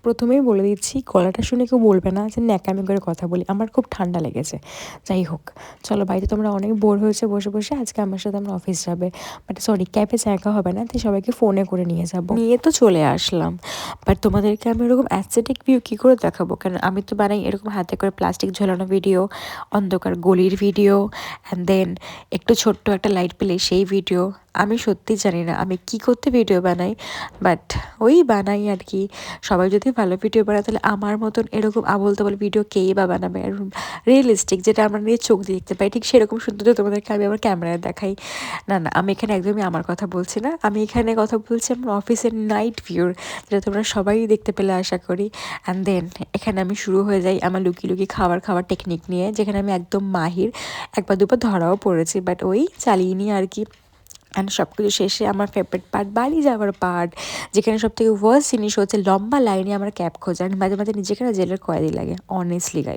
প্রথমেই বলে দিচ্ছি, গলাটা শুনে কেউ বলবে না যে ন্যাকামি করে কথা বলি, আমার খুব ঠান্ডা লেগেছে। যাই হোক, চলো বাড়িতে তোমরা অনেক বোর হয়েছে বসে বসে, আজকে আমার সাথে আমরা অফিস যাবে, বাট সরি ক্যাবে একা হবে না, তাই সবাইকে ফোনে করে নিয়ে যাবো, নিয়ে তো চলে আসলাম। বাট তোমাদেরকে আমি এরকম অ্যাস্থেটিক ভিউ কী করে দেখাবো, কারণ আমি তো বানাই এরকম হাতে করে প্লাস্টিক ঝোলানো ভিডিও, অন্ধকার গলির ভিডিও, অ্যান্ড দেন একটু ছোট্ট একটা লাইট পেলে সেই ভিডিও। আমি সত্যি জানি না আমি কি করতে ভিডিও বানাই, বাট ওই বানাই আর কি। সবাই যদি ভালো ভিডিও বানায় তাহলে আমার মতন এরকম আবোল তাবোল ভিডিও কেই বা বানাবে, আর রিয়েলিস্টিক যেটা আমরা নিয়ে চোখ দিয়ে দেখতে পাই ঠিক সেরকম সৌন্দর্য তোমাদেরকে আমি আমার ক্যামেরায় দেখাই। না না, আমি এখানে একদমই আমার কথা বলছি না, আমি এখানে কথা বলছি আমার অফিসের নাইট ভিউর, যেটা তোমরা সবাই দেখতে পেলে আশা করি। অ্যান্ড দেন এখানে আমি শুরু হয়ে যাই আমার লুকিয়ে লুকিয়ে খাওয়ার টেকনিক নিয়ে, যেখানে আমি একদম মাহির, একবার দুবার ধরাও পড়েছি, বাট ওই চালিয়ে নিয়ে আর কি। অ্যান্ড সব কিছু শেষে আমার ফেভারিট পার্ট, বাড়ি যাওয়ার পার্ট, যেখানে সব থেকে ওয়ার্স্ট জিনিস হচ্ছে লম্বা লাইনে আমার ক্যাব খোঁজা, মাঝে মাঝে নিজেকে না জেলের কয়েদি লাগে অনেস্টলি গাই।